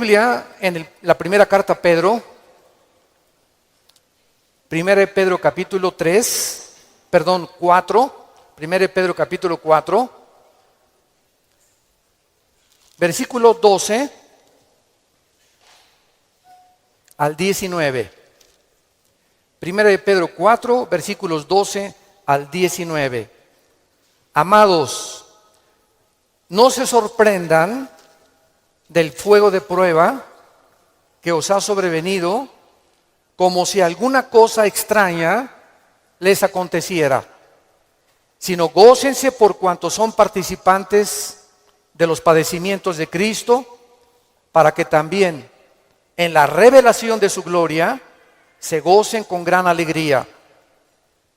Biblia en la primera carta a Pedro, primera de Pedro capítulo 4, primera de Pedro capítulo 4, versículo 12 al 19. Primera de Pedro 4, versículos 12 al 19. Amados, no se sorprendan del fuego de prueba que os ha sobrevenido, como si alguna cosa extraña les aconteciera, sino gócense por cuanto son participantes de los padecimientos de Cristo, para que también en la revelación de su gloria se gocen con gran alegría.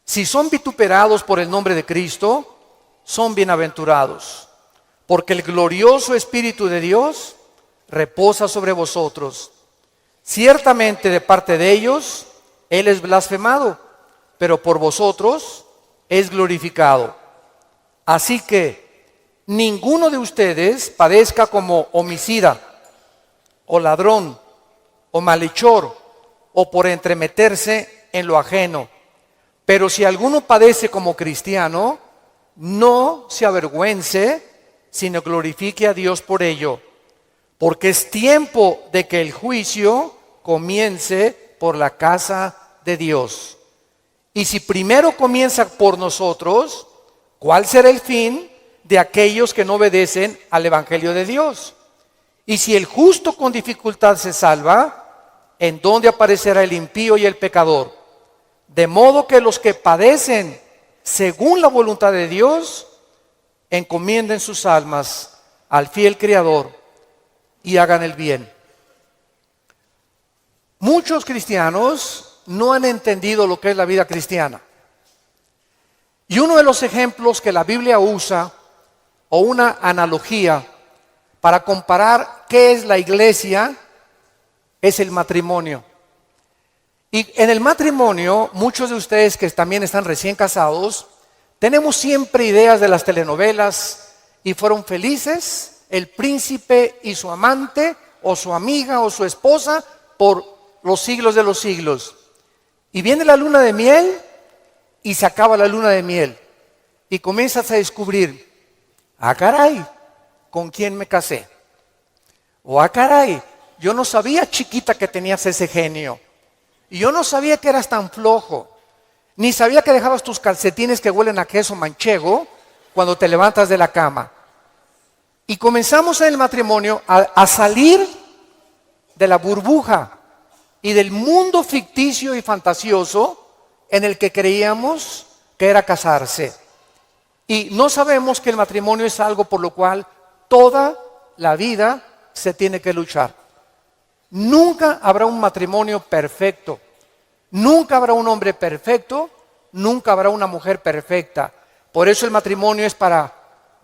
Si son vituperados por el nombre de Cristo, son bienaventurados, porque el glorioso Espíritu de Dios reposa sobre vosotros. Ciertamente de parte de ellos Él es blasfemado, pero por vosotros es glorificado. Así que ninguno de ustedes padezca como homicida, o ladrón, o malhechor, o por entremeterse en lo ajeno. Pero si alguno padece como cristiano, no se avergüence, sino glorifique a Dios por ello. Porque es tiempo de que el juicio comience por la casa de Dios. Y si primero comienza por nosotros, ¿cuál será el fin de aquellos que no obedecen al Evangelio de Dios? Y si el justo con dificultad se salva, ¿en dónde aparecerá el impío y el pecador? De modo que los que padecen según la voluntad de Dios, encomienden sus almas al fiel Creador y hagan el bien. Muchos cristianos no han entendido lo que es la vida cristiana. Y uno de los ejemplos que la Biblia usa, o una analogía para comparar qué es la iglesia, es el matrimonio. Y en el matrimonio, muchos de ustedes que también están recién casados, tenemos siempre ideas de las telenovelas y fueron felices el príncipe y su amante, o su amiga, o su esposa, por los siglos de los siglos. Y viene la luna de miel y se acaba la luna de miel. Y comienzas a descubrir, ah caray, ¿con quién me casé? O ah caray, yo no sabía, chiquita, que tenías ese genio. Y yo no sabía que eras tan flojo. Ni sabía que dejabas tus calcetines que huelen a queso manchego cuando te levantas de la cama. Y comenzamos en el matrimonio a salir de la burbuja y del mundo ficticio y fantasioso en el que creíamos que era casarse. Y no sabemos que el matrimonio es algo por lo cual toda la vida se tiene que luchar. Nunca habrá un matrimonio perfecto. Nunca habrá un hombre perfecto. Nunca habrá una mujer perfecta. Por eso el matrimonio es para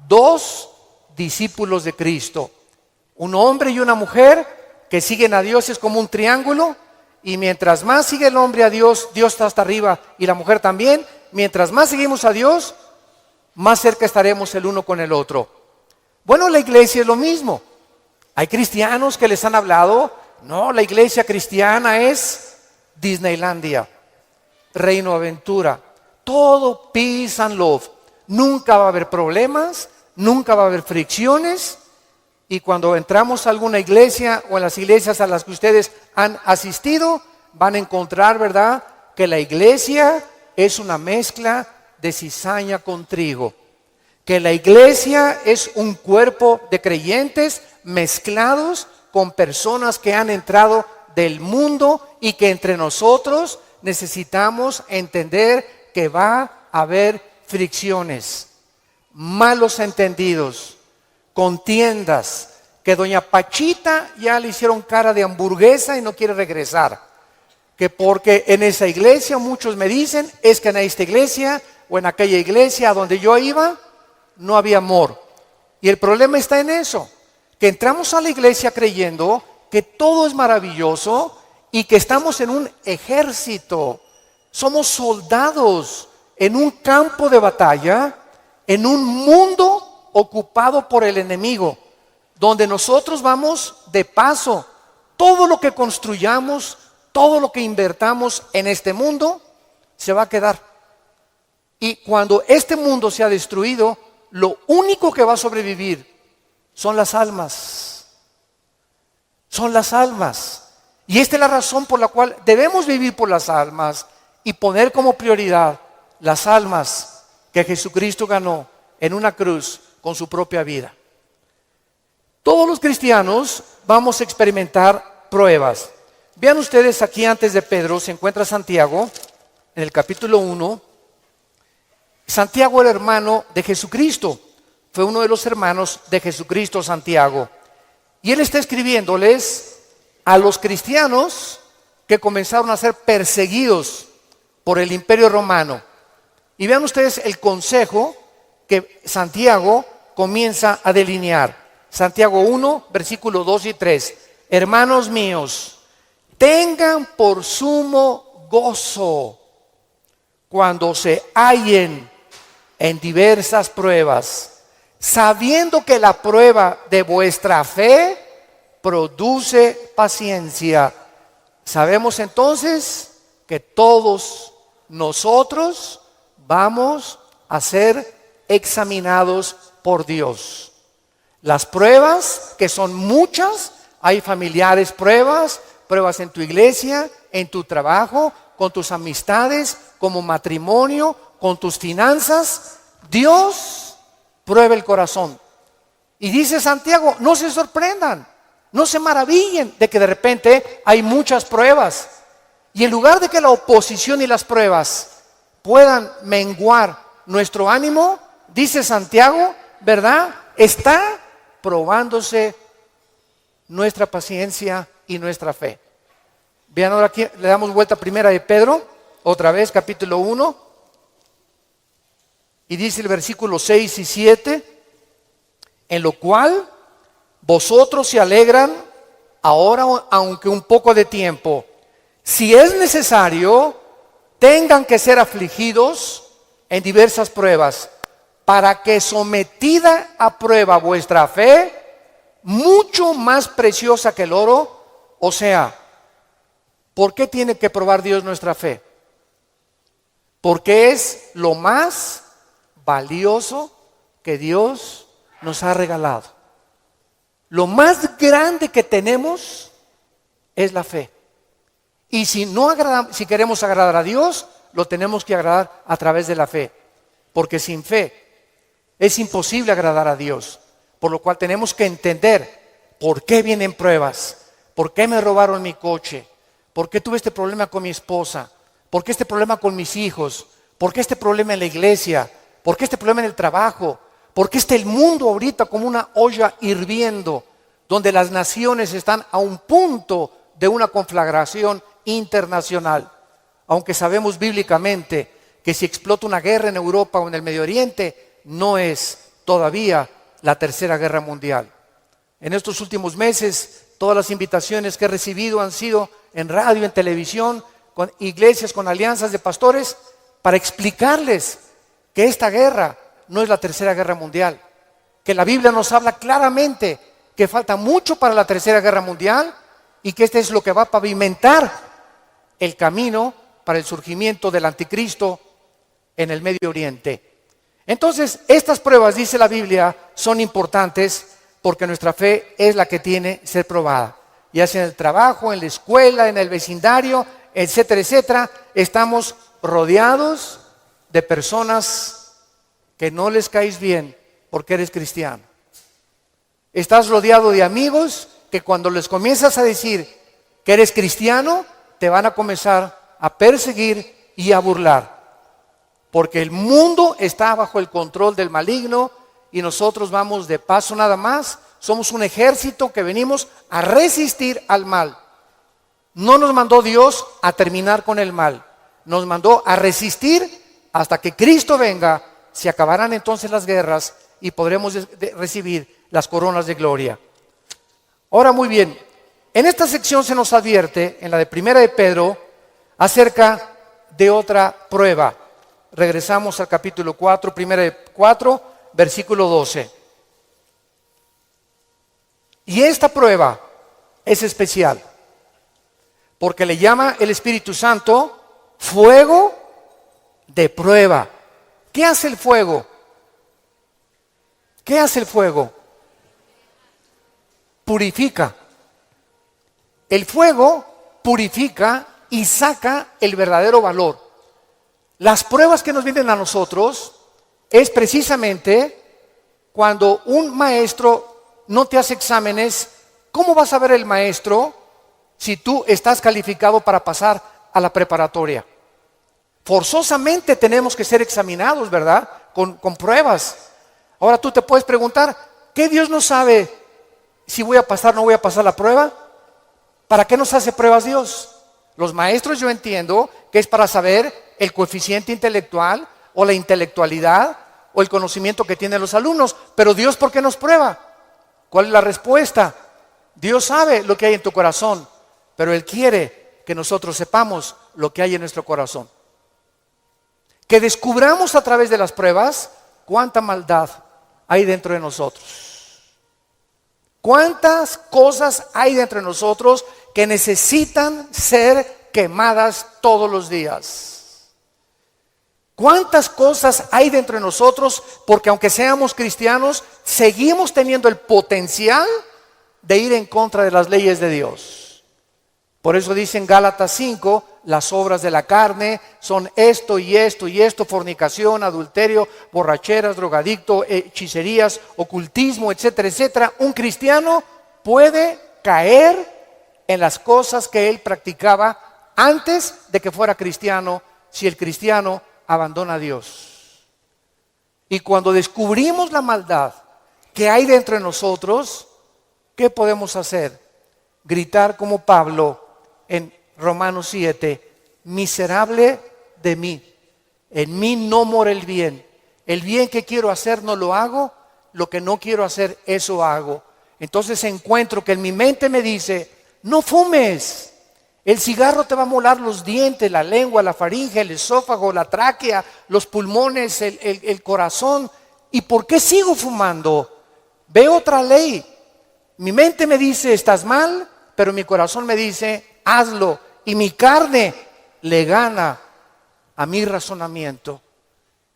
dos discípulos de Cristo. Un hombre y una mujer que siguen a Dios, es como un triángulo. Y mientras más sigue el hombre a Dios, Dios está hasta arriba y la mujer también. Mientras más seguimos a Dios, más cerca estaremos el uno con el otro. Bueno, la iglesia es lo mismo. Hay cristianos que les han hablado, no, la iglesia cristiana es Disneylandia, Reino Aventura, todo peace and love. Nunca va a haber problemas, nunca va a haber fricciones. Y cuando entramos a alguna iglesia o en las iglesias a las que ustedes han asistido, van a encontrar, ¿verdad?, que la iglesia es una mezcla de cizaña con trigo. Que la iglesia es un cuerpo de creyentes mezclados con personas que han entrado del mundo y que entre nosotros necesitamos entender que va a haber fricciones, malos entendidos, contiendas, que doña Pachita ya le hicieron cara de hamburguesa y no quiere regresar. Que porque en esa iglesia, muchos me dicen, es que en esta iglesia o en aquella iglesia a donde yo iba, no había amor. Y el problema está en eso, que entramos a la iglesia creyendo que todo es maravilloso y que estamos en un ejército. Somos soldados en un campo de batalla, en un mundo ocupado por el enemigo, donde nosotros vamos de paso, todo lo que construyamos, todo lo que invertamos en este mundo, se va a quedar. Y cuando este mundo sea destruido, lo único que va a sobrevivir son las almas. Son las almas. Y esta es la razón por la cual debemos vivir por las almas y poner como prioridad las almas que Jesucristo ganó en una cruz con su propia vida. Todos los cristianos vamos a experimentar pruebas. Vean ustedes aquí antes de Pedro se encuentra Santiago en el capítulo 1. Santiago era hermano de Jesucristo. Fue uno de los hermanos de Jesucristo, Santiago. Y él está escribiéndoles a los cristianos que comenzaron a ser perseguidos por el Imperio Romano. Y vean ustedes el consejo que Santiago comienza a delinear. Santiago 1, versículos 2 y 3. Hermanos míos, tengan por sumo gozo cuando se hallen en diversas pruebas, sabiendo que la prueba de vuestra fe produce paciencia. Sabemos entonces que todos nosotros vamos a ser examinados por Dios. Las pruebas, que son muchas, hay familiares pruebas en tu iglesia, en tu trabajo, con tus amistades, como matrimonio, con tus finanzas. Dios prueba el corazón. Y dice Santiago, no se sorprendan, no se maravillen de que de repente hay muchas pruebas. Y en lugar de que la oposición y las pruebas puedan menguar nuestro ánimo, dice Santiago, ¿verdad? Está probándose nuestra paciencia y nuestra fe. Vean ahora aquí, le damos vuelta a primera de Pedro, otra vez, capítulo 1. Y dice el versículo 6 y 7, en lo cual vosotros se alegran ahora, aunque un poco de tiempo. Si es necesario, tengan que ser afligidos en diversas pruebas, para que sometida a prueba vuestra fe, mucho más preciosa que el oro, o sea, ¿por qué tiene que probar Dios nuestra fe? Porque es lo más valioso que Dios nos ha regalado. Lo más grande que tenemos es la fe. Y si queremos agradar a Dios, lo tenemos que agradar a través de la fe. Porque sin fe es imposible agradar a Dios. Por lo cual tenemos que entender por qué vienen pruebas, por qué me robaron mi coche, por qué tuve este problema con mi esposa, por qué este problema con mis hijos, por qué este problema en la iglesia, por qué este problema en el trabajo, por qué está el mundo ahorita como una olla hirviendo, donde las naciones están a un punto de una conflagración internacional. Aunque sabemos bíblicamente que si explota una guerra en Europa o en el Medio Oriente, no es todavía la tercera guerra mundial. En estos últimos meses, todas las invitaciones que he recibido han sido en radio, en televisión, con iglesias, con alianzas de pastores, para explicarles que esta guerra no es la tercera guerra mundial, que la Biblia nos habla claramente que falta mucho para la tercera guerra mundial y que este es lo que va a pavimentar el camino para el surgimiento del anticristo en el Medio Oriente. Entonces, estas pruebas, dice la Biblia, son importantes porque nuestra fe es la que tiene que ser probada. Ya sea en el trabajo, en la escuela, en el vecindario, etcétera, etcétera, estamos rodeados de personas que no les caes bien porque eres cristiano. Estás rodeado de amigos que cuando les comienzas a decir que eres cristiano, te van a comenzar a perseguir y a burlar. Porque el mundo está bajo el control del maligno y nosotros vamos de paso nada más. Somos un ejército que venimos a resistir al mal. No nos mandó Dios a terminar con el mal. Nos mandó a resistir hasta que Cristo venga. Se acabarán entonces las guerras y podremos recibir las coronas de gloria. Ahora muy bien, en esta sección se nos advierte, en la de primera de Pedro, acerca de otra prueba. Regresamos al capítulo 4, primera de 4, versículo 12. Y esta prueba es especial, porque le llama el Espíritu Santo fuego de prueba. ¿Qué hace el fuego? ¿Qué hace el fuego? Purifica. El fuego purifica y saca el verdadero valor. Las pruebas que nos vienen a nosotros es precisamente cuando un maestro no te hace exámenes. ¿Cómo vas a ver el maestro si tú estás calificado para pasar a la preparatoria? Forzosamente tenemos que ser examinados, ¿verdad? Con pruebas. Ahora tú te puedes preguntar, ¿qué Dios no sabe si voy a pasar o no voy a pasar la prueba? ¿Para qué nos hace pruebas Dios? Los maestros, yo entiendo que es para saber el coeficiente intelectual o la intelectualidad o el conocimiento que tienen los alumnos. Pero Dios, ¿por qué nos prueba? ¿Cuál es la respuesta? Dios sabe lo que hay en tu corazón, pero Él quiere que nosotros sepamos lo que hay en nuestro corazón. Que descubramos a través de las pruebas cuánta maldad hay dentro de nosotros. Cuántas cosas hay dentro de nosotros que necesitan ser quemadas todos los días. Cuántas cosas hay dentro de nosotros porque aunque seamos cristianos, seguimos teniendo el potencial de ir en contra de las leyes de Dios. Por eso dice en Gálatas 5, las obras de la carne son esto y esto y esto: fornicación, adulterio, borracheras, drogadicto, hechicerías, ocultismo, etcétera, etcétera. Un cristiano puede caer en las cosas que él practicaba antes de que fuera cristiano, si el cristiano abandona a Dios. Y cuando descubrimos la maldad que hay dentro de nosotros, ¿qué podemos hacer? Gritar como Pablo en Romanos 7, miserable de mí, en mí no mora el bien que quiero hacer no lo hago, lo que no quiero hacer eso hago. Entonces encuentro que en mi mente me dice, no fumes, el cigarro te va a molar los dientes, la lengua, la faringe, el esófago, la tráquea, los pulmones, el corazón. ¿Y por qué sigo fumando? Veo otra ley. Mi mente me dice, estás mal, pero mi corazón me dice, hazlo. Y mi carne le gana a mi razonamiento.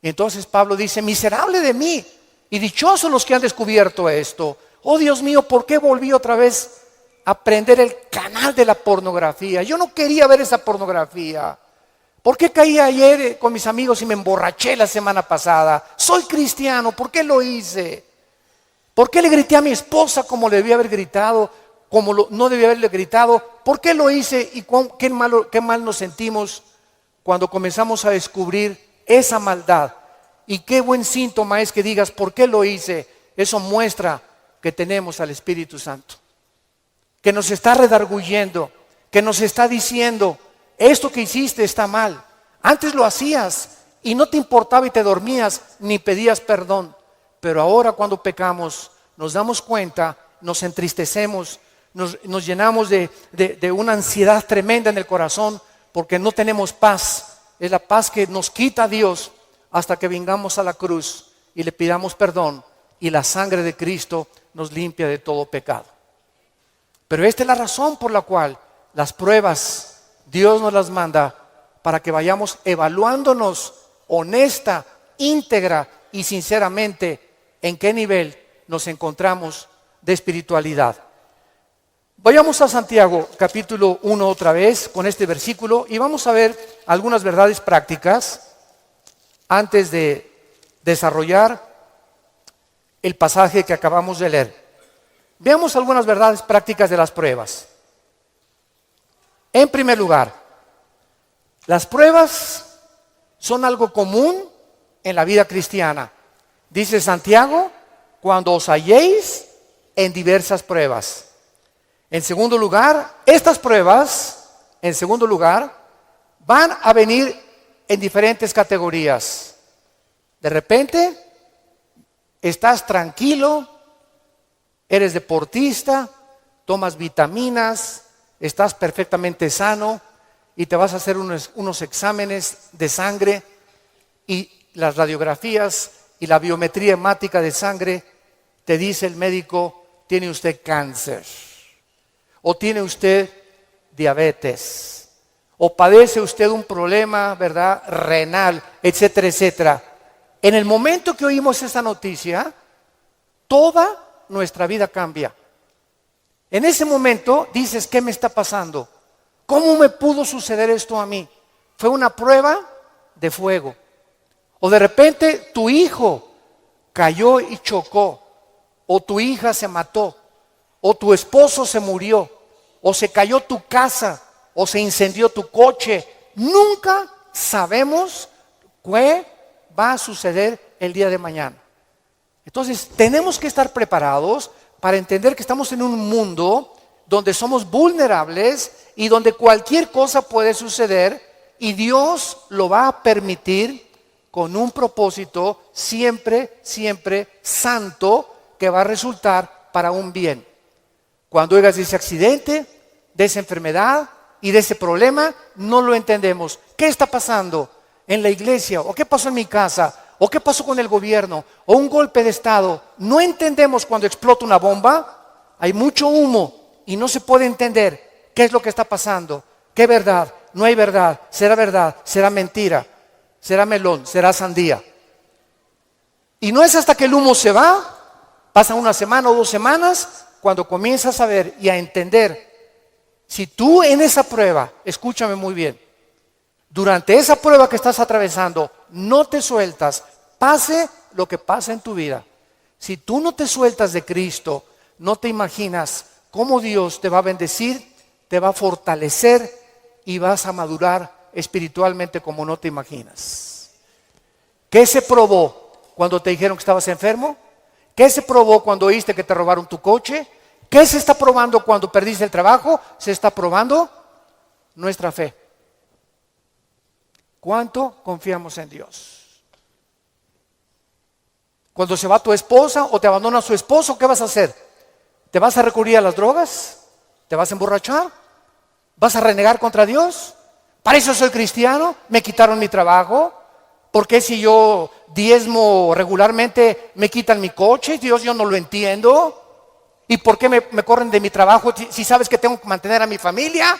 Y entonces Pablo dice, miserable de mí, y dichosos los que han descubierto esto. Oh Dios mío, ¿por qué volví otra vez a prender el canal de la pornografía? Yo no quería ver esa pornografía. ¿Por qué caí ayer con mis amigos y me emborraché la semana pasada? Soy cristiano, ¿por qué lo hice? ¿Por qué le grité a mi esposa como le debía haber gritado? No debía haberle gritado. ¿Por qué lo hice? Y qué mal nos sentimos cuando comenzamos a descubrir esa maldad. Y qué buen síntoma es que digas, ¿por qué lo hice? Eso muestra que tenemos al Espíritu Santo, que nos está redarguyendo, que nos está diciendo, esto que hiciste está mal. Antes lo hacías y no te importaba y te dormías ni pedías perdón. Pero ahora cuando pecamos nos damos cuenta, nos entristecemos, nos llenamos de una ansiedad tremenda en el corazón porque no tenemos paz. Es la paz que nos quita Dios hasta que vengamos a la cruz y le pidamos perdón y la sangre de Cristo nos limpia de todo pecado. Pero esta es la razón por la cual las pruebas Dios nos las manda, para que vayamos evaluándonos honesta, íntegra y sinceramente en qué nivel nos encontramos de espiritualidad. Vayamos a Santiago capítulo 1 otra vez con este versículo y vamos a ver algunas verdades prácticas antes de desarrollar el pasaje que acabamos de leer. Veamos algunas verdades prácticas de las pruebas. En primer lugar, las pruebas son algo común en la vida cristiana. Dice Santiago, cuando os halléis en diversas pruebas. En segundo lugar, estas pruebas, van a venir en diferentes categorías. De repente, estás tranquilo, eres deportista, tomas vitaminas, estás perfectamente sano y te vas a hacer unos exámenes de sangre y las radiografías y la biometría hemática de sangre te dice el médico, tiene usted cáncer. o tiene usted diabetes, o padece usted un problema, ¿verdad?, renal, etcétera, etcétera. En el momento que oímos esta noticia, toda nuestra vida cambia. En ese momento dices, ¿qué me está pasando? ¿Cómo me pudo suceder esto a mí? Fue una prueba de fuego. O de repente tu hijo cayó y chocó, o tu hija se mató, o tu esposo se murió, o se cayó tu casa, o se incendió tu coche. Nunca sabemos qué va a suceder el día de mañana. Entonces tenemos que estar preparados para entender que estamos en un mundo donde somos vulnerables y donde cualquier cosa puede suceder, y Dios lo va a permitir con un propósito siempre, siempre santo, que va a resultar para un bien. Cuando oigas de ese accidente, de esa enfermedad y de ese problema, no lo entendemos. ¿Qué está pasando en la iglesia? ¿O qué pasó en mi casa? ¿O qué pasó con el gobierno? ¿O un golpe de estado? No entendemos cuando explota una bomba. Hay mucho humo y no se puede entender qué es lo que está pasando. ¿Qué verdad? No hay verdad. ¿Será mentira? ¿Será melón? ¿Será sandía? Y no es hasta que el humo se va, pasa una semana o 2 semanas, cuando comienzas a ver y a entender. Si tú en esa prueba, escúchame muy bien, durante esa prueba que estás atravesando, no te sueltas, pase lo que pase en tu vida. Si tú no te sueltas de Cristo, no te imaginas cómo Dios te va a bendecir, te va a fortalecer y vas a madurar espiritualmente como no te imaginas. ¿Qué se probó cuando te dijeron que estabas enfermo? ¿Qué se probó cuando oíste que te robaron tu coche? ¿Qué se está probando cuando perdiste el trabajo? Se está probando nuestra fe. ¿Cuánto confiamos en Dios? Cuando se va tu esposa o te abandona su esposo, ¿qué vas a hacer? ¿Te vas a recurrir a las drogas? ¿Te vas a emborrachar? ¿Vas a renegar contra Dios? ¿Para eso soy cristiano? ¿Me quitaron mi trabajo? ¿Por qué si yo diezmo regularmente me quitan mi coche? Dios, yo no lo entiendo. ¿Y por qué me corren de mi trabajo si sabes que tengo que mantener a mi familia?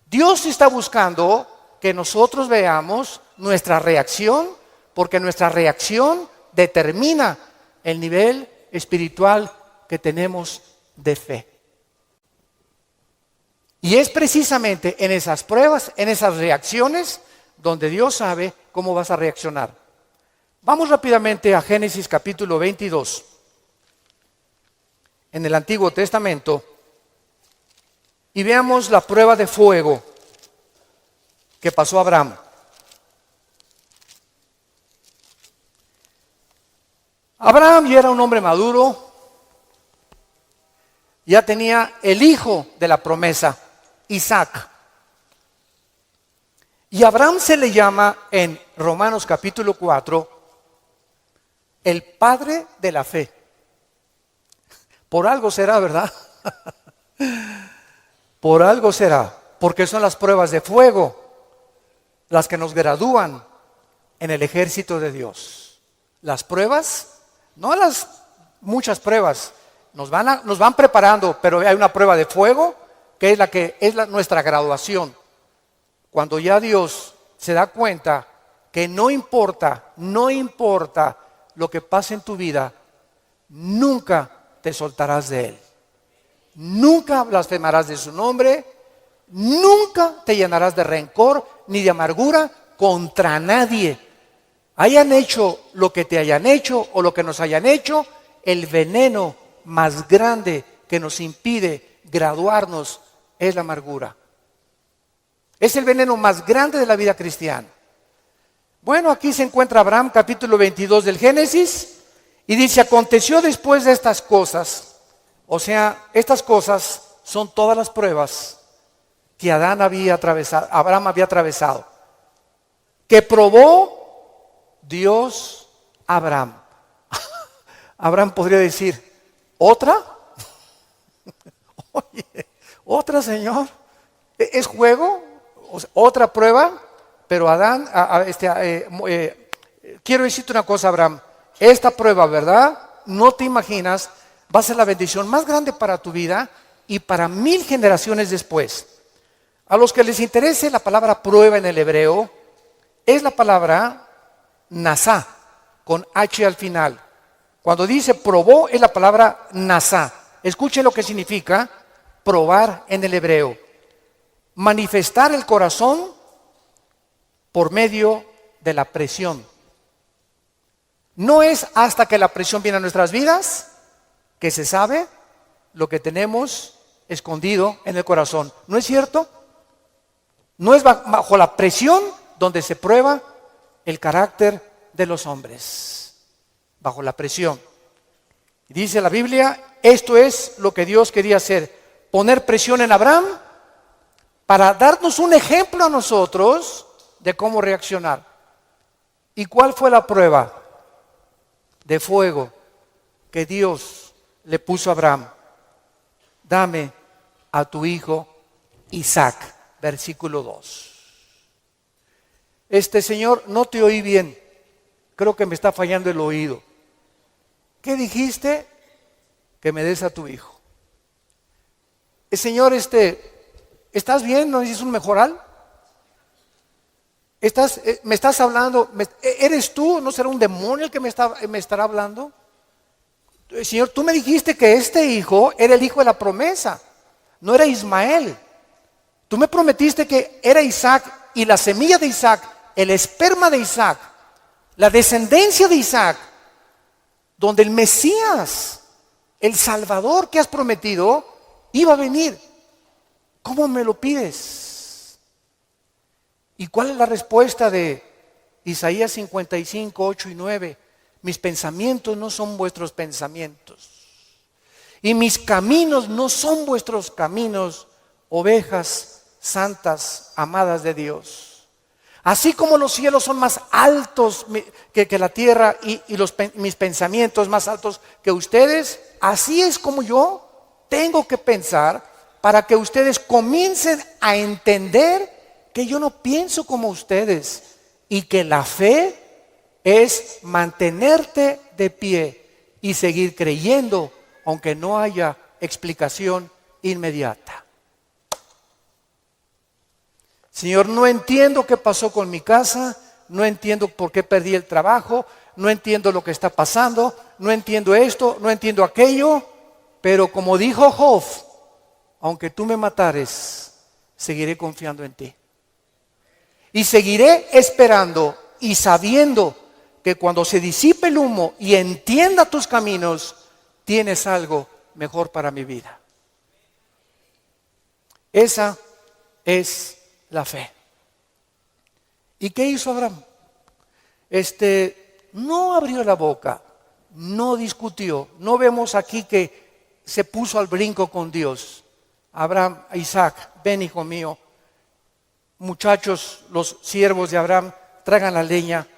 Dios está buscando que nosotros veamos nuestra reacción, porque nuestra reacción determina el nivel espiritual que tenemos de fe. Y es precisamente en esas pruebas, en esas reacciones, donde Dios sabe cómo vas a reaccionar. Vamos rápidamente a Génesis capítulo 22. En el Antiguo Testamento, y veamos la prueba de fuego que pasó a Abraham. Abraham ya era un hombre maduro, ya tenía el hijo de la promesa, Isaac. Y a Abraham se le llama en Romanos capítulo 4 el padre de la fe. Por algo será, ¿verdad? Por algo será, porque son las pruebas de fuego las que nos gradúan en el ejército de Dios. Las pruebas, no las muchas pruebas, nos van preparando, pero hay una prueba de fuego que es nuestra graduación. Cuando ya Dios se da cuenta que no importa lo que pase en tu vida, nunca te soltarás de Él. Nunca blasfemarás de su nombre, nunca te llenarás de rencor ni de amargura contra nadie. Hayan hecho lo que te hayan hecho o lo que nos hayan hecho, el veneno más grande que nos impide graduarnos es la amargura. Es el veneno más grande de la vida cristiana. Bueno, aquí se encuentra Abraham, capítulo 22 del Génesis, y dice: aconteció después de estas cosas, o sea, estas cosas son todas las pruebas que Abraham había atravesado, que probó Dios a Abraham. Abraham podría decir: ¿otra? Oye, ¿otra, Señor? ¿Es juego? O sea, ¿otra prueba? Pero Adán, quiero decirte una cosa, Abraham. Esta prueba, ¿verdad? No te imaginas, va a ser la bendición más grande para tu vida, y para 1000 generaciones después. A los que les interese la palabra prueba en el hebreo, es la palabra nasá, con H al final. Cuando dice probó, es la palabra nasá. Escuchen lo que significa probar en el hebreo. Manifestar el corazón por medio de la presión. No es hasta que la presión viene a nuestras vidas que se sabe lo que tenemos escondido en el corazón. ¿No es cierto? No es bajo la presión donde se prueba el carácter de los hombres. Bajo la presión. Dice la Biblia, esto es lo que Dios quería hacer. Poner presión en Abraham para darnos un ejemplo a nosotros de cómo reaccionar. ¿Y cuál fue la prueba de fuego que Dios le puso a Abraham? Dame a tu hijo Isaac, versículo 2. Señor, no te oí bien, creo que me está fallando el oído. ¿Qué dijiste? Que me des a tu hijo. Señor, ¿estás bien? ¿No necesitas un mejoral? ¿Me estás hablando? ¿Eres tú? ¿No será un demonio el que me estará hablando? Señor, tú me dijiste que este hijo era el hijo de la promesa, no era Ismael. Tú me prometiste que era Isaac y la semilla de Isaac, el esperma de Isaac, la descendencia de Isaac, donde el Mesías, el Salvador que has prometido, iba a venir. ¿Cómo me lo pides? ¿Y cuál es la respuesta de Isaías 55, 8 y 9? Mis pensamientos no son vuestros pensamientos, y mis caminos no son vuestros caminos, ovejas santas, amadas de Dios. Así como los cielos son más altos que la tierra y mis pensamientos más altos que ustedes, así es como yo tengo que pensar para que ustedes comiencen a entender que yo no pienso como ustedes y que la fe es mantenerte de pie y seguir creyendo aunque no haya explicación inmediata. Señor, no entiendo qué pasó con mi casa, no entiendo por qué perdí el trabajo, no entiendo lo que está pasando, no entiendo esto, no entiendo aquello, pero como dijo Job, aunque tú me matares, seguiré confiando en ti. Y seguiré esperando y sabiendo que cuando se disipe el humo y entienda tus caminos, tienes algo mejor para mi vida. Esa es la fe. ¿Y qué hizo Abraham? No abrió la boca, no discutió. No vemos aquí que se puso al brinco con Dios. Abraham, Isaac, ven hijo mío. Muchachos, los siervos de Abraham, traigan la leña.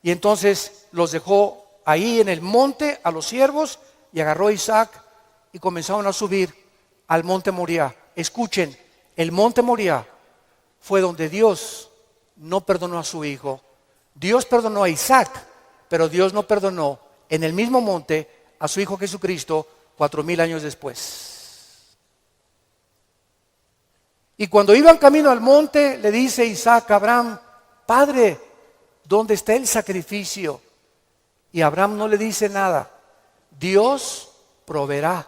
Y entonces los dejó ahí en el monte a los siervos y agarró a Isaac y comenzaron a subir al monte Moriah. Escuchen, el monte Moriah fue donde Dios no perdonó a su hijo. Dios perdonó a Isaac, pero Dios no perdonó en el mismo monte a su hijo Jesucristo 4000 años después. Y cuando iban camino al monte, le dice Isaac a Abraham, Padre, ¿dónde está el sacrificio? Y Abraham no le dice nada. Dios proveerá.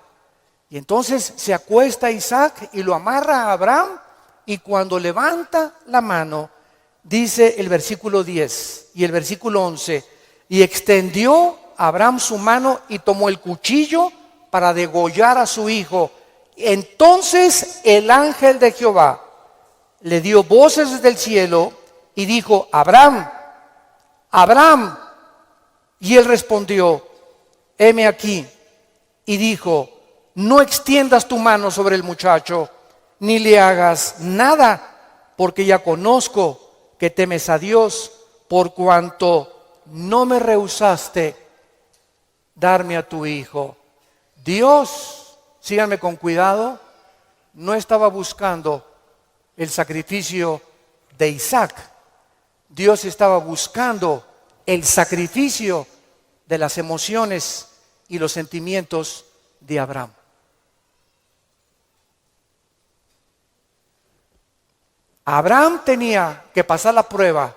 Y entonces se acuesta Isaac y lo amarra a Abraham, y cuando levanta la mano, dice el versículo 10 y el versículo 11, y extendió Abraham su mano y tomó el cuchillo para degollar a su hijo. Entonces el ángel de Jehová le dio voces desde el cielo y dijo, Abraham, Abraham. Y él respondió, heme aquí. Y dijo, no extiendas tu mano sobre el muchacho, ni le hagas nada, porque ya conozco que temes a Dios, por cuanto no me rehusaste darme a tu hijo. Dios, síganme con cuidado, no estaba buscando el sacrificio de Isaac. Dios estaba buscando el sacrificio de las emociones y los sentimientos de Abraham. Abraham tenía que pasar la prueba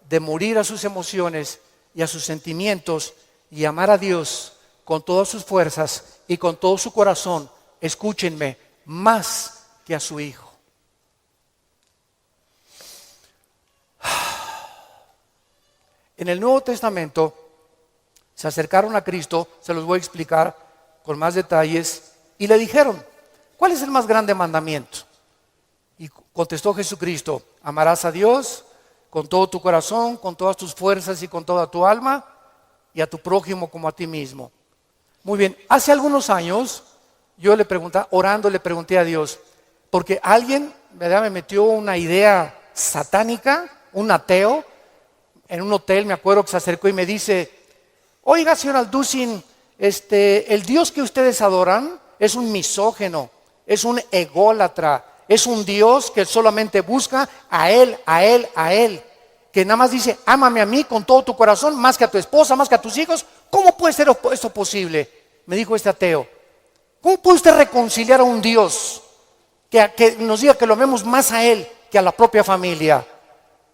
de morir a sus emociones y a sus sentimientos y amar a Dios con todas sus fuerzas y con todo su corazón, escúchenme, más que a su hijo. En el Nuevo Testamento se acercaron a Cristo, se los voy a explicar con más detalles, y le dijeron, ¿cuál es el más grande mandamiento? Y contestó Jesucristo, amarás a Dios con todo tu corazón, con todas tus fuerzas y con toda tu alma, y a tu prójimo como a ti mismo. Muy bien, hace algunos años yo le pregunté, orando le pregunté a Dios, porque alguien, ¿verdad?, me metió una idea satánica, un ateo, en un hotel, me acuerdo que se acercó y me dice, oiga, señor Alducin, el Dios que ustedes adoran es un misógeno, es un ególatra, es un Dios que solamente busca a Él, que nada más dice, ámame a mí con todo tu corazón, más que a tu esposa, más que a tus hijos. ¿Cómo puede ser esto posible? Me dijo este ateo. ¿Cómo puede usted reconciliar a un Dios que nos diga que lo amemos más a Él que a la propia familia?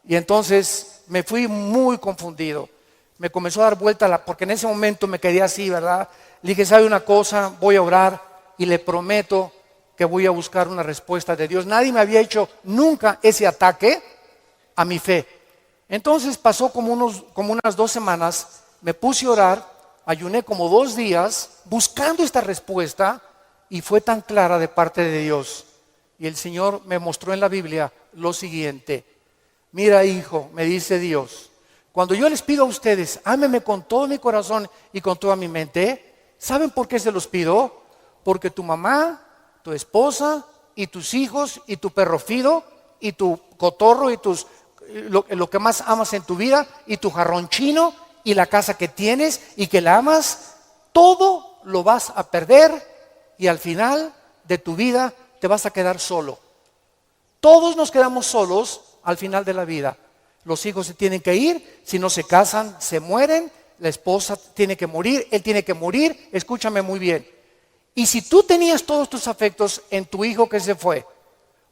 Y entonces me fui muy confundido. Me comenzó a dar vuelta, porque en ese momento me quedé así, ¿verdad? Le dije, ¿sabe una cosa? Voy a orar y le prometo que voy a buscar una respuesta de Dios. Nadie me había hecho nunca ese ataque a mi fe. Entonces pasó como unas 2 semanas, me puse a orar, ayuné como 2 días buscando esta respuesta y fue tan clara de parte de Dios. Y el Señor me mostró en la Biblia lo siguiente. Mira, hijo, me dice Dios, cuando yo les pido a ustedes, ámenme con todo mi corazón y con toda mi mente, ¿saben por qué se los pido? Porque tu mamá, tu esposa y tus hijos y tu perro Fido y tu cotorro y lo que más amas en tu vida y tu jarrón chino y la casa que tienes y que la amas, todo lo vas a perder y al final de tu vida te vas a quedar solo. Todos nos quedamos solos al final de la vida. Los hijos se tienen que ir, si no se casan, se mueren, la esposa tiene que morir, él tiene que morir, escúchame muy bien. Y si tú tenías todos tus afectos en tu hijo que se fue,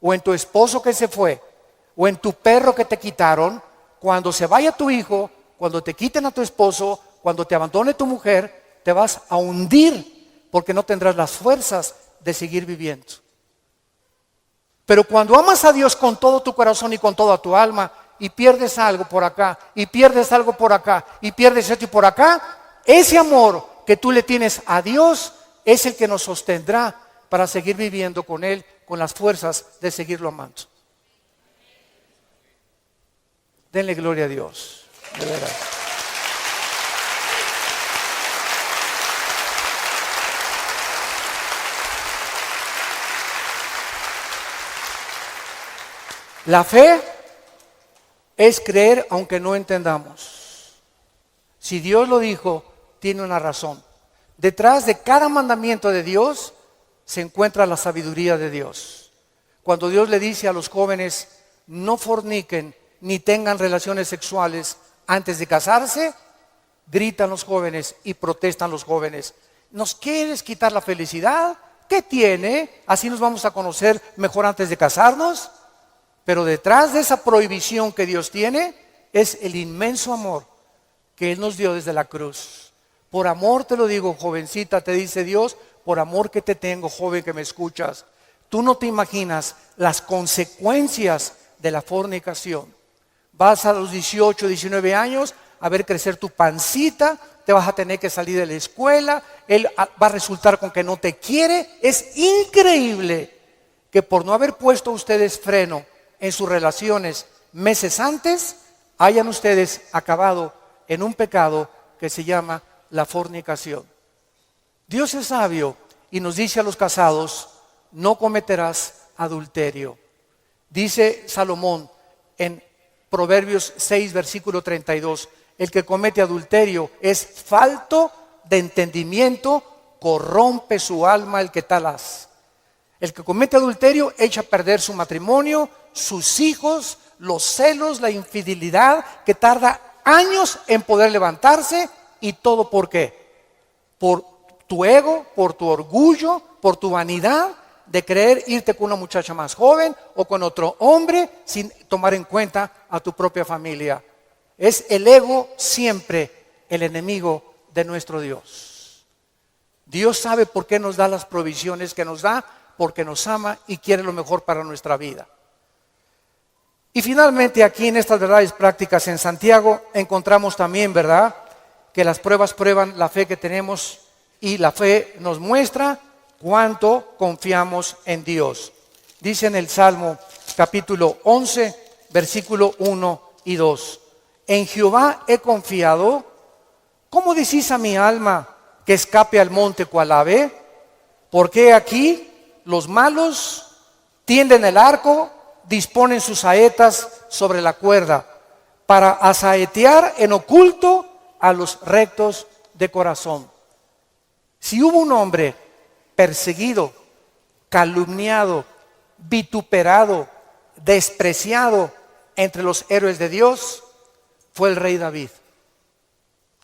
o en tu esposo que se fue, o en tu perro que te quitaron, cuando se vaya tu hijo, cuando te quiten a tu esposo, cuando te abandone tu mujer, te vas a hundir porque no tendrás las fuerzas de seguir viviendo. Pero cuando amas a Dios con todo tu corazón y con toda tu alma, y pierdes algo por acá, y pierdes algo por acá, y pierdes esto y por acá, ese amor que tú le tienes a Dios es el que nos sostendrá para seguir viviendo con Él, con las fuerzas de seguirlo amando. Denle gloria a Dios, de veras. La fe es creer aunque no entendamos. Si Dios lo dijo, tiene una razón. Detrás de cada mandamiento de Dios se encuentra la sabiduría de Dios. Cuando Dios le dice a los jóvenes, no forniquen ni tengan relaciones sexuales antes de casarse, gritan los jóvenes y protestan los jóvenes. ¿Nos quieres quitar la felicidad? ¿Qué tiene? ¿Así nos vamos a conocer mejor antes de casarnos? Pero detrás de esa prohibición que Dios tiene es el inmenso amor que Él nos dio desde la cruz. Por amor te lo digo, jovencita, te dice Dios, por amor que te tengo, joven que me escuchas. Tú no te imaginas las consecuencias de la fornicación. Vas a los 18, 19 años a ver crecer tu pancita, te vas a tener que salir de la escuela, él va a resultar con que no te quiere. Es increíble que por no haber puesto ustedes freno en sus relaciones meses antes, hayan ustedes acabado en un pecado que se llama la fornicación. Dios es sabio y nos dice a los casados, no cometerás adulterio. Dice Salomón en Proverbios 6, versículo 32, el que comete adulterio es falto de entendimiento, corrompe su alma el que tal hace. El que comete adulterio echa a perder su matrimonio, sus hijos, los celos, la infidelidad, que tarda años en poder levantarse. ¿Y todo por qué? Por tu ego, por tu orgullo, por tu vanidad, de querer irte con una muchacha más joven o con otro hombre sin tomar en cuenta a tu propia familia. Es el ego siempre el enemigo de nuestro Dios. Dios sabe por qué nos da las provisiones que nos da, porque nos ama y quiere lo mejor para nuestra vida. Y finalmente aquí en estas verdades prácticas en Santiago encontramos también, ¿verdad?, que las pruebas prueban la fe que tenemos y la fe nos muestra cuánto confiamos en Dios. Dice en el Salmo capítulo 11, versículo 1 y 2. En Jehová he confiado. ¿Cómo decís a mi alma que escape al monte cual ave? Porque aquí los malos tienden el arco, disponen sus saetas sobre la cuerda para asaetear en oculto a los rectos de corazón. Si hubo un hombre perseguido, calumniado, vituperado, despreciado entre los héroes de Dios, fue el rey David.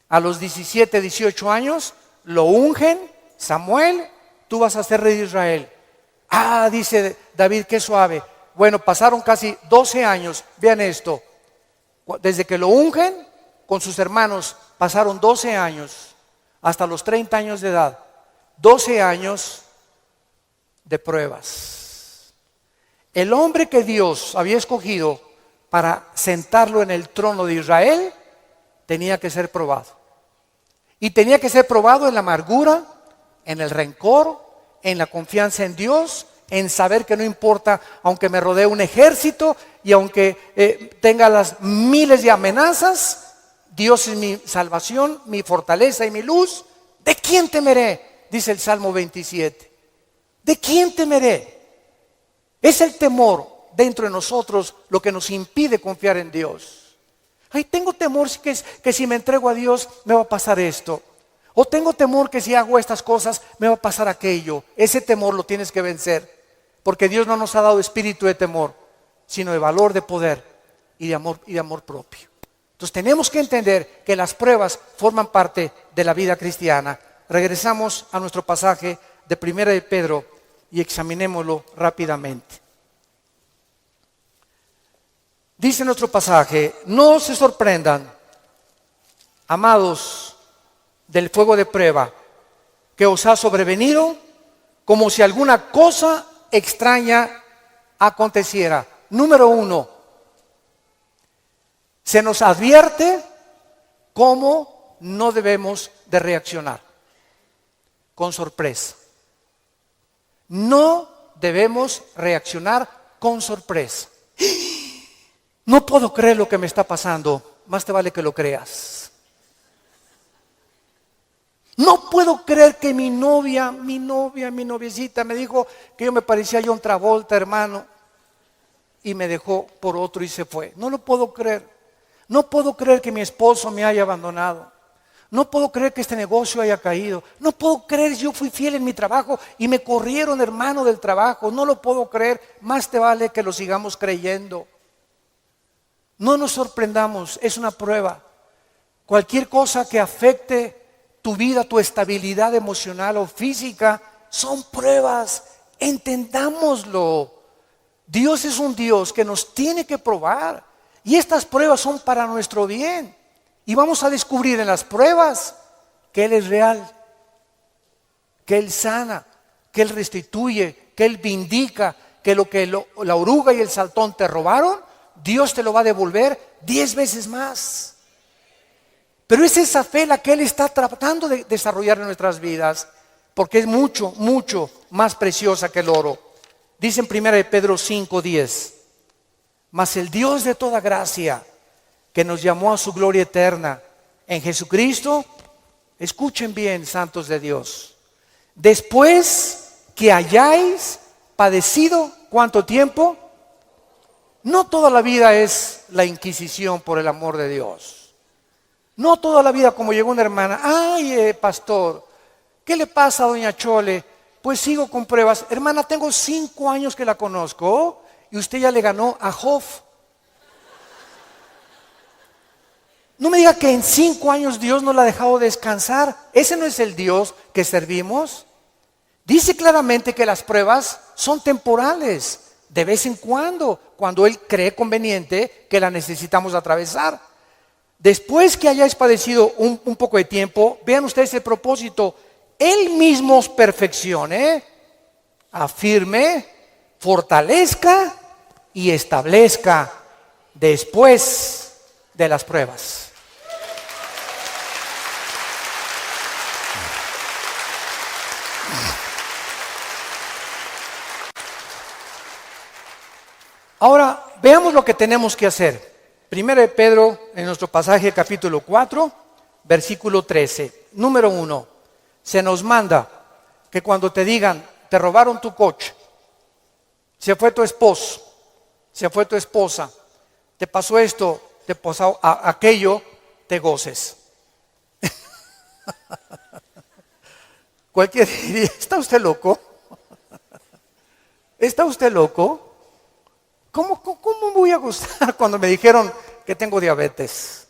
A los 17, 18 años lo ungen, Samuel, tú vas a ser rey de Israel. Ah, dice David, qué suave. Bueno, pasaron casi 12 años, vean esto, desde que lo ungen con sus hermanos, pasaron 12 años, hasta los 30 años de edad, 12 años de pruebas. El hombre que Dios había escogido para sentarlo en el trono de Israel, tenía que ser probado. Y tenía que ser probado en la amargura, en el rencor, en la confianza en Dios, en saber que no importa, aunque me rodee un ejército y aunque tenga las miles de amenazas, Dios es mi salvación, mi fortaleza y mi luz. ¿De quién temeré? Dice el Salmo 27. ¿De quién temeré? Es el temor dentro de nosotros lo que nos impide confiar en Dios. Ay, tengo temor que si me entrego a Dios me va a pasar esto. O tengo temor que si hago estas cosas me va a pasar aquello. Ese temor lo tienes que vencer. Porque Dios no nos ha dado espíritu de temor, sino de valor, de poder y de amor propio. Entonces tenemos que entender que las pruebas forman parte de la vida cristiana. Regresamos a nuestro pasaje de 1 de Pedro y examinémoslo rápidamente. Dice nuestro pasaje: no se sorprendan, amados, del fuego de prueba que os ha sobrevenido, como si alguna cosa extraña aconteciera. Número 1, se nos advierte cómo no debemos de reaccionar. Con sorpresa. No debemos reaccionar con sorpresa. No puedo creer lo que me está pasando. Más te vale que lo creas. No puedo creer que mi noviecita me dijo que yo me parecía a John Travolta, hermano, y me dejó por otro y se fue. No lo puedo creer. No puedo creer que mi esposo me haya abandonado. No puedo creer que este negocio haya caído. No puedo creer, yo fui fiel en mi trabajo y me corrieron, hermano, del trabajo. No lo puedo creer. Más te vale que lo sigamos creyendo. No nos sorprendamos, es una prueba. Cualquier cosa que afecte tu vida, tu estabilidad emocional o física, son pruebas. Entendámoslo. Dios es un Dios que nos tiene que probar. Y estas pruebas son para nuestro bien. Y vamos a descubrir en las pruebas que Él es real, que Él sana, que Él restituye, que Él vindica, que la oruga y el saltón te robaron, Dios te lo va a devolver 10 veces más. Pero es esa fe la que Él está tratando de desarrollar en nuestras vidas, porque es mucho, mucho más preciosa que el oro. Dice en 1 de Pedro 5:10, mas el Dios de toda gracia, que nos llamó a su gloria eterna en Jesucristo, escuchen bien, santos de Dios, después que hayáis padecido, ¿cuánto tiempo? No toda la vida es la Inquisición por el amor de Dios. No toda la vida como llegó una hermana, ay, pastor, ¿qué le pasa a doña Chole? Pues sigo con pruebas. Hermana, tengo 5 años que la conozco y usted ya le ganó a Job. No me diga que en 5 años Dios no la ha dejado descansar. Ese no es el Dios que servimos. Dice claramente que las pruebas son temporales, de vez en cuando Él cree conveniente que la necesitamos atravesar. Después que hayáis padecido un poco de tiempo, vean ustedes el propósito, Él mismo os perfeccione, afirme, fortalezca y establezca después de las pruebas. Ahora, veamos lo que tenemos que hacer. Primero de Pedro, en nuestro pasaje capítulo 4, versículo 13. Número 1, se nos manda que cuando te digan, te robaron tu coche, se fue tu esposo, se fue tu esposa, te pasó esto, te pasó aquello, te goces. Cualquiera diría, ¿está usted loco? ¿Está usted loco? ¿Cómo voy a gozar cuando me dijeron que tengo diabetes?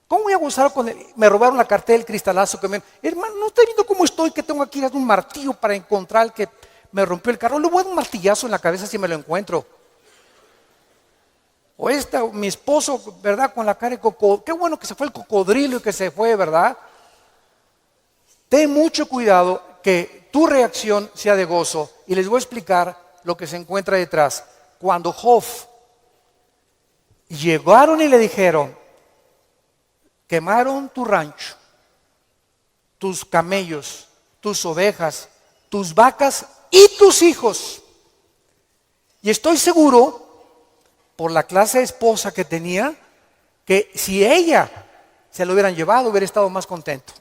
¿Cómo voy a gozar cuando me robaron la cartera del cristalazo? Hermano, ¿no está viendo cómo estoy? Que tengo aquí un martillo para encontrar el que me rompió el carro. Le voy a dar un martillazo en la cabeza si me lo encuentro. O mi esposo, ¿verdad? Con la cara de cocodrilo. Qué bueno que se fue el cocodrilo y que se fue, ¿verdad? Ten mucho cuidado que tu reacción sea de gozo. Y les voy a explicar lo que se encuentra detrás. Cuando Job llegaron y le dijeron, quemaron tu rancho, tus camellos, tus ovejas, tus vacas y tus hijos. Y estoy seguro, por la clase de esposa que tenía, que si ella se lo hubieran llevado, hubiera estado más contento.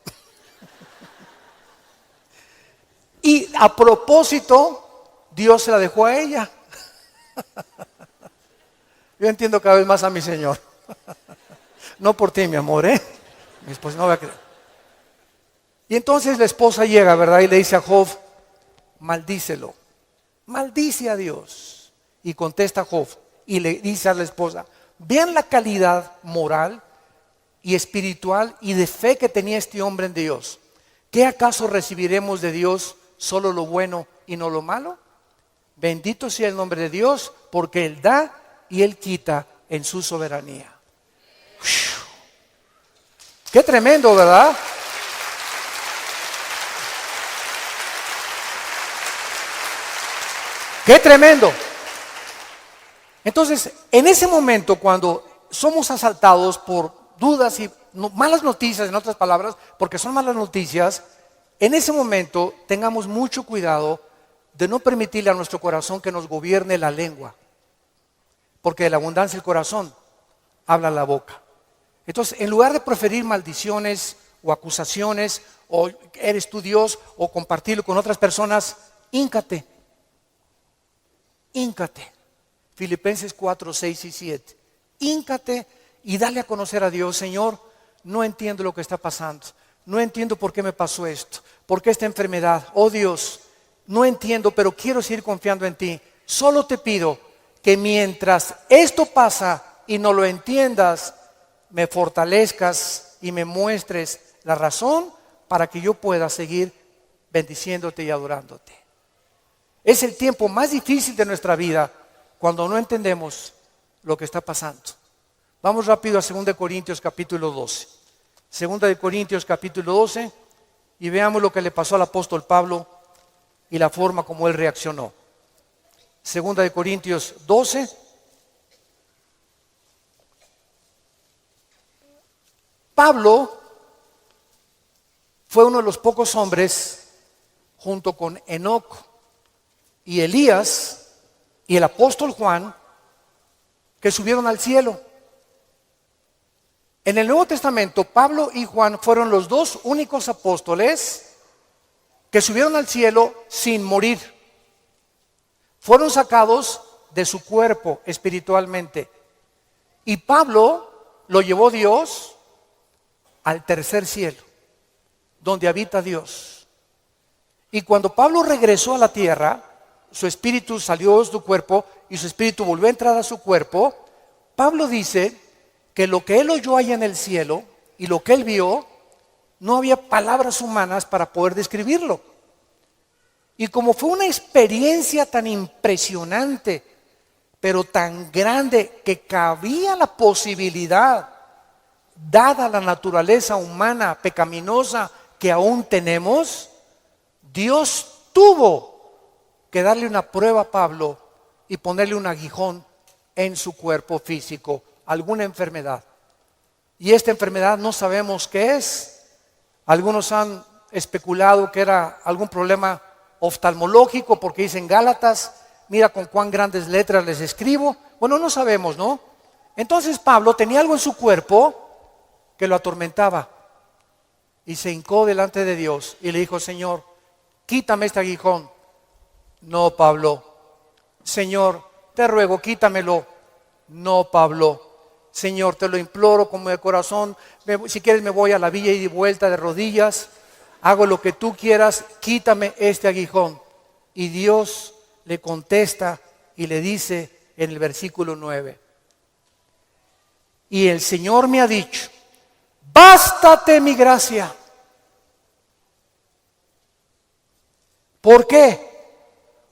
Y a propósito, Dios se la dejó a ella. Yo entiendo cada vez más a mi Señor. No por ti, mi amor, mi esposa no va a creer. Y entonces la esposa llega, ¿verdad? Y le dice a Job, maldícelo, maldice a Dios. Y contesta Job y le dice a la esposa, vean la calidad moral y espiritual y de fe que tenía este hombre en Dios. ¿Qué acaso recibiremos de Dios solo lo bueno y no lo malo? Bendito sea el nombre de Dios, porque Él da y Él quita en su soberanía. Qué tremendo, ¿verdad? Qué tremendo. Entonces, en ese momento, cuando somos asaltados por dudas y malas noticias, en otras palabras, porque son malas noticias, en ese momento tengamos mucho cuidado de no permitirle a nuestro corazón que nos gobierne la lengua, porque de la abundancia del corazón habla la boca. Entonces, en lugar de proferir maldiciones o acusaciones, o eres tú Dios, o compartirlo con otras personas, híncate. Filipenses 4, 6 y 7. Híncate y dale a conocer a Dios, Señor, no entiendo lo que está pasando. No entiendo por qué me pasó esto, por qué esta enfermedad. Oh Dios, no entiendo, pero quiero seguir confiando en ti. Solo te pido que mientras esto pasa y no lo entiendas, me fortalezcas y me muestres la razón para que yo pueda seguir bendiciéndote y adorándote. Es el tiempo más difícil de nuestra vida cuando no entendemos lo que está pasando. Vamos rápido a 2 Corintios capítulo 12. 2 Corintios capítulo 12 y veamos lo que le pasó al apóstol Pablo y la forma como él reaccionó. 2 Corintios 12. Pablo fue uno de los pocos hombres, junto con Enoc y Elías y el apóstol Juan, que subieron al cielo. En el Nuevo Testamento, Pablo y Juan fueron los dos únicos apóstoles que subieron al cielo sin morir. Fueron sacados de su cuerpo espiritualmente. Y Pablo lo llevó Dios al tercer cielo, donde habita Dios. Y cuando Pablo regresó a la tierra, su espíritu salió de su cuerpo y su espíritu volvió a entrar a su cuerpo. Pablo dice que lo que él oyó allá en el cielo y lo que él vio, no había palabras humanas para poder describirlo. Y como fue una experiencia tan impresionante, pero tan grande, que cabía la posibilidad, dada la naturaleza humana pecaminosa que aún tenemos, Dios tuvo que darle una prueba a Pablo y ponerle un aguijón en su cuerpo físico, alguna enfermedad. Y esta enfermedad no sabemos qué es. Algunos han especulado que era algún problema oftalmológico, porque dicen Gálatas, mira con cuán grandes letras les escribo. Bueno, no sabemos, ¿no? Entonces Pablo tenía algo en su cuerpo que lo atormentaba y se hincó delante de Dios y le dijo: Señor, quítame este aguijón. No, Pablo. Señor, te ruego, quítamelo. No, Pablo. Señor, te lo imploro como de corazón. Si quieres me voy a la villa y de vuelta de rodillas. Hago lo que tú quieras, quítame este aguijón. Y Dios le contesta y le dice en el versículo 9: y el Señor me ha dicho, bástate mi gracia. ¿Por qué?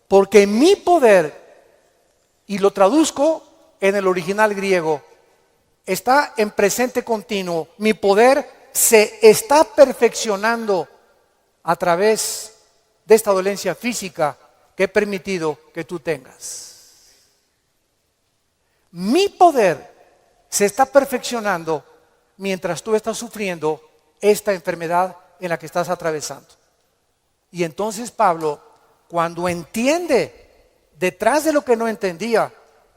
Porque mi poder, y lo traduzco en el original griego, está en presente continuo. Mi poder se está perfeccionando a través de esta dolencia física que he permitido que tú tengas. Mi poder se está perfeccionando mientras tú estás sufriendo esta enfermedad en la que estás atravesando. Y entonces Pablo, cuando entiende, detrás de lo que no entendía,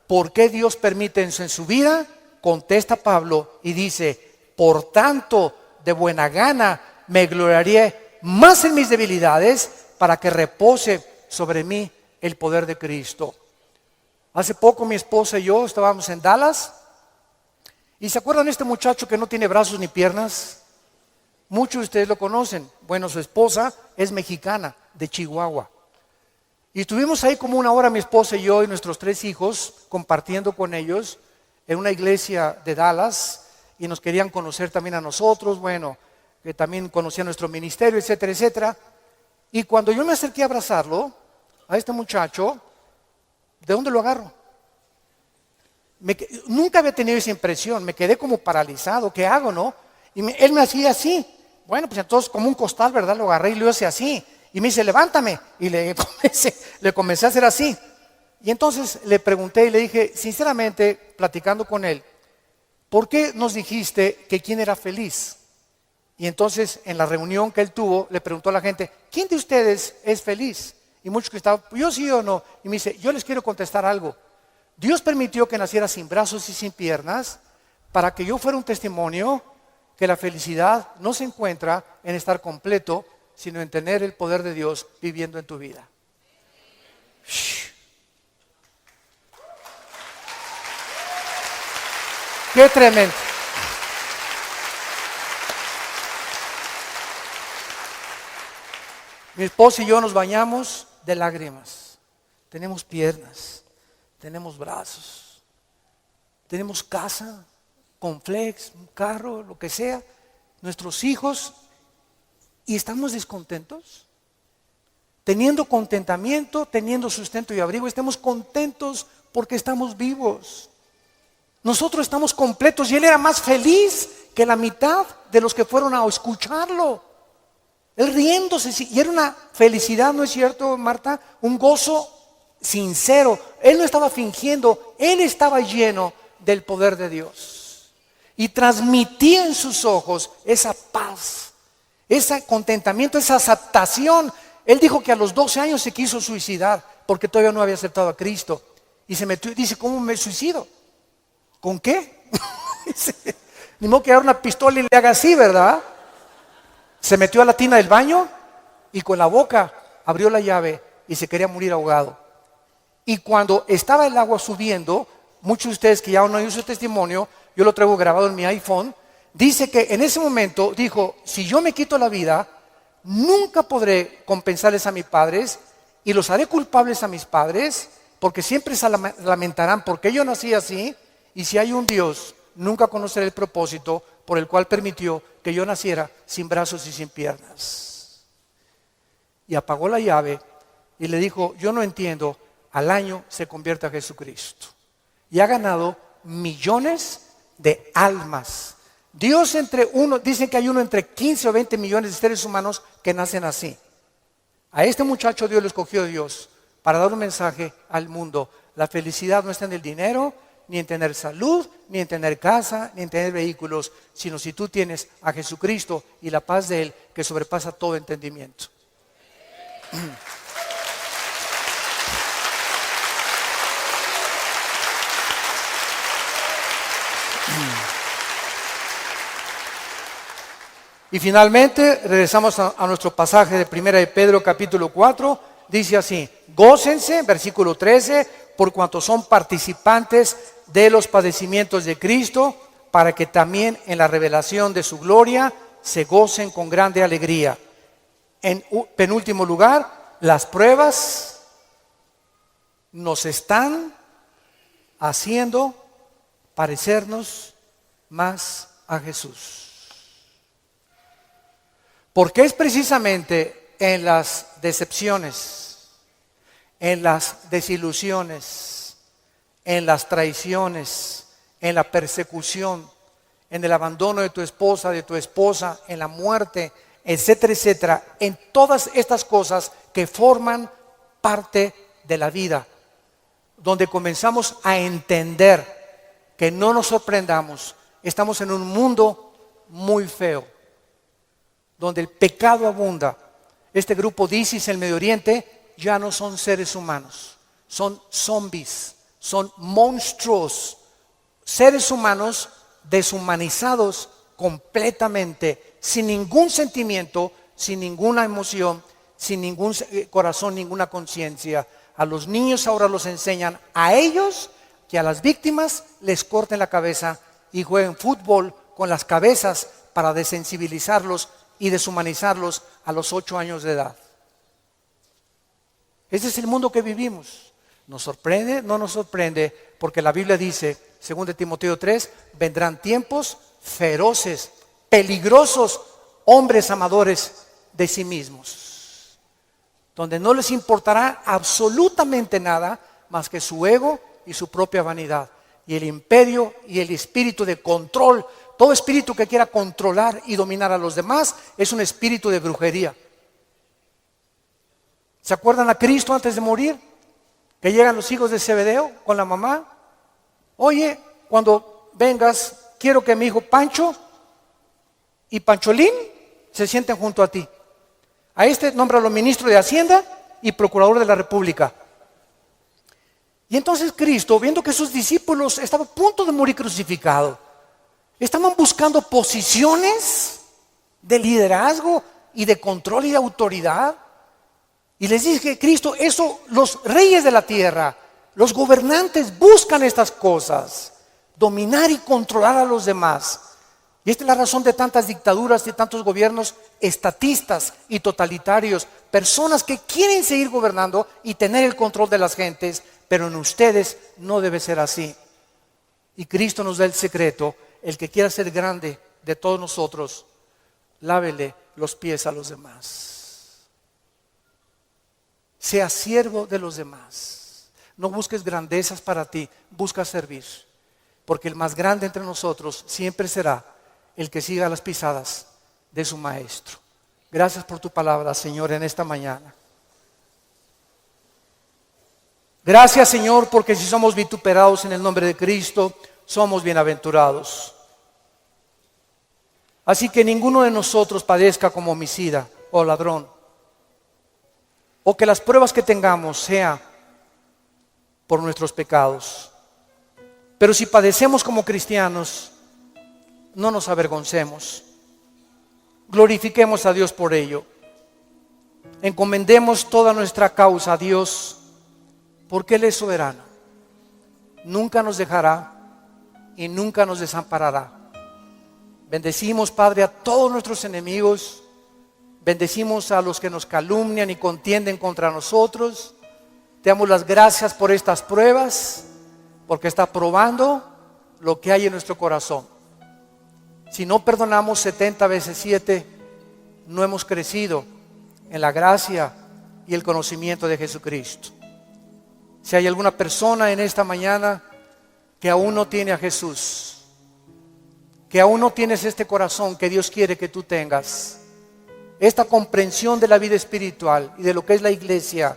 por qué Dios permite eso en su vida, contesta Pablo y dice: por tanto, de buena gana me gloriaré más en mis debilidades, para que repose sobre mí el poder de Cristo. Hace poco mi esposa y yo estábamos en Dallas, y ¿se acuerdan de este muchacho que no tiene brazos ni piernas? Muchos de ustedes lo conocen. Bueno, su esposa es mexicana, de Chihuahua. Y estuvimos ahí como una hora mi esposa y yo y nuestros 3 hijos compartiendo con ellos en una iglesia de Dallas, y nos querían conocer también a nosotros, bueno, que también conocían nuestro ministerio, etcétera, etcétera. Y cuando yo me acerqué a abrazarlo, a este muchacho, ¿de dónde lo agarro? Nunca había tenido esa impresión, me quedé como paralizado. ¿Qué hago, no? Y él me hacía así. Bueno, pues entonces como un costal, ¿verdad? Lo agarré y lo hice así. Y me dice: levántame. Y le comencé a hacer así. Y entonces le pregunté y le dije, sinceramente, platicando con él, ¿por qué nos dijiste que quién era feliz? Y entonces en la reunión que él tuvo, le preguntó a la gente: ¿quién de ustedes es feliz? Y muchos que estaban: yo sí o no. Y me dice: yo les quiero contestar algo. Dios permitió que naciera sin brazos y sin piernas para que yo fuera un testimonio que la felicidad no se encuentra en estar completo, sino en tener el poder de Dios viviendo en tu vida. ¡Qué tremendo! Mi esposa y yo nos bañamos de lágrimas. Tenemos piernas, tenemos brazos, tenemos casa, Conflex, un carro, lo que sea, nuestros hijos, y estamos descontentos. Teniendo contentamiento, teniendo sustento y abrigo, estemos contentos porque estamos vivos. Nosotros estamos completos, y él era más feliz que la mitad de los que fueron a escucharlo. Él riéndose, y era una felicidad, ¿no es cierto, Marta? Un gozo sincero. Él no estaba fingiendo, él estaba lleno del poder de Dios. Y transmitía en sus ojos esa paz, ese contentamiento, esa aceptación. Él dijo que a los 12 años se quiso suicidar porque todavía no había aceptado a Cristo. Y se metió y dice: ¿cómo me suicido? ¿Con qué? Ni modo que agarre una pistola y le haga así, ¿verdad? Se metió a la tina del baño y con la boca abrió la llave y se quería morir ahogado. Y cuando estaba el agua subiendo, muchos de ustedes que ya no oído su testimonio, yo lo traigo grabado en mi iPhone, dice que en ese momento dijo: si yo me quito la vida, nunca podré compensarles a mis padres y los haré culpables a mis padres, porque siempre se lamentarán porque yo nací así, y si hay un Dios, nunca conoceré el propósito por el cual permitió que yo naciera sin brazos y sin piernas. Y apagó la llave y le dijo, yo no entiendo, al año se convierte a Jesucristo. Y ha ganado millones de almas. Dios dicen que hay uno entre 15 o 20 millones de seres humanos que nacen así. A este muchacho Dios lo escogió Dios para dar un mensaje al mundo. La felicidad no está en el dinero, ni en tener salud, ni en tener casa, ni en tener vehículos, sino si tú tienes a Jesucristo y la paz de Él que sobrepasa todo entendimiento. Y finalmente regresamos a nuestro pasaje de 1 de Pedro capítulo 4, dice así, gócense, versículo 13, por cuanto son participantes de los padecimientos de Cristo, para que también en la revelación de su gloria se gocen con grande alegría. En penúltimo lugar, las pruebas nos están haciendo parecernos más a Jesús. Porque es precisamente en las decepciones, en las desilusiones, en las traiciones, en la persecución, en el abandono de tu esposa, en la muerte, etcétera, etcétera, en todas estas cosas que forman parte de la vida, donde comenzamos a entender que no nos sorprendamos, estamos en un mundo muy feo, donde el pecado abunda. Este grupo de ISIS en el Medio Oriente ya no son seres humanos, son zombies, son monstruos, seres humanos deshumanizados completamente, sin ningún sentimiento, sin ninguna emoción, sin ningún corazón, ninguna conciencia. A los niños ahora los enseñan a ellos que a las víctimas les corten la cabeza y jueguen fútbol con las cabezas para desensibilizarlos y deshumanizarlos a los 8 años de edad. Ese es el mundo que vivimos. ¿Nos sorprende? No nos sorprende, porque la Biblia dice, 2 Timoteo 3, vendrán tiempos feroces, peligrosos, hombres amadores de sí mismos, donde no les importará absolutamente nada más que su ego y su propia vanidad, y el imperio y el espíritu de control. Todo espíritu que quiera controlar y dominar a los demás es un espíritu de brujería. ¿Se acuerdan a Cristo antes de morir? Que llegan los hijos de Zebedeo con la mamá. Oye, cuando vengas, quiero que mi hijo Pancho y Pancholín se sienten junto a ti. A este nómbralo ministro de Hacienda y procurador de la República. Y entonces Cristo, viendo que sus discípulos estaban a punto de morir crucificados, estaban buscando posiciones de liderazgo y de control y de autoridad. Y les dije, Cristo, eso los reyes de la tierra, los gobernantes buscan estas cosas, dominar y controlar a los demás. Y esta es la razón de tantas dictaduras, de tantos gobiernos estatistas y totalitarios, personas que quieren seguir gobernando y tener el control de las gentes, pero en ustedes no debe ser así. Y Cristo nos da el secreto. El que quiera ser grande de todos nosotros, lávele los pies a los demás. Sea siervo de los demás. No busques grandezas para ti, busca servir. Porque el más grande entre nosotros siempre será el que siga las pisadas de su maestro. Gracias por tu palabra, Señor, en esta mañana. Gracias, Señor, porque si somos vituperados en el nombre de Cristo, somos bienaventurados. Así que ninguno de nosotros padezca como homicida o ladrón, o que las pruebas que tengamos sea por nuestros pecados. Pero si padecemos como cristianos, no nos avergoncemos. Glorifiquemos a Dios por ello. Encomendemos toda nuestra causa a Dios, porque Él es soberano. Nunca nos dejará y nunca nos desamparará. Bendecimos, Padre, a todos nuestros enemigos. Bendecimos a los que nos calumnian y contienden contra nosotros. Te damos las gracias por estas pruebas, porque está probando lo que hay en nuestro corazón. Si no perdonamos 70 veces 7, no hemos crecido en la gracia y el conocimiento de Jesucristo. Si hay alguna persona en esta mañana que aún no tiene a Jesús, que aún no tienes este corazón que Dios quiere que tú tengas, esta comprensión de la vida espiritual y de lo que es la iglesia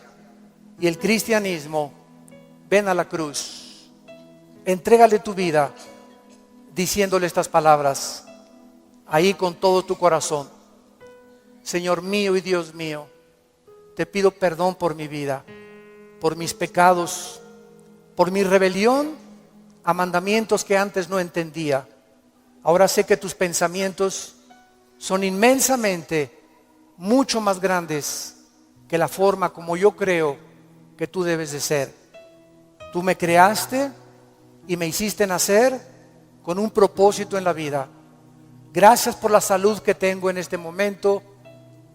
y el cristianismo, ven a la cruz, entrégale tu vida diciéndole estas palabras ahí con todo tu corazón: Señor mío y Dios mío, te pido perdón por mi vida, por mis pecados, por mi rebelión a mandamientos que antes no entendía. Ahora sé que tus pensamientos son inmensamente mucho más grandes que la forma como yo creo que tú debes de ser. Tú me creaste y me hiciste nacer con un propósito en la vida. Gracias por la salud que tengo en este momento,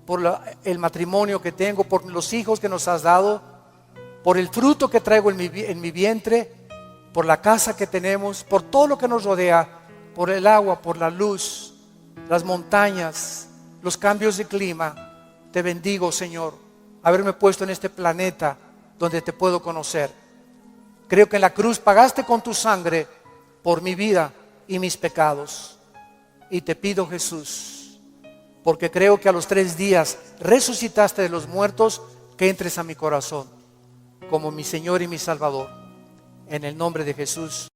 por el matrimonio que tengo, por los hijos que nos has dado, por el fruto que traigo en mi vientre, por la casa que tenemos, por todo lo que nos rodea, por el agua, por la luz, las montañas, los cambios de clima. Te bendigo, Señor, haberme puesto en este planeta donde te puedo conocer. Creo que en la cruz pagaste con tu sangre por mi vida y mis pecados. Y te pido, Jesús, porque creo que a los 3 días resucitaste de los muertos, que entres a mi corazón como mi Señor y mi Salvador. En el nombre de Jesús.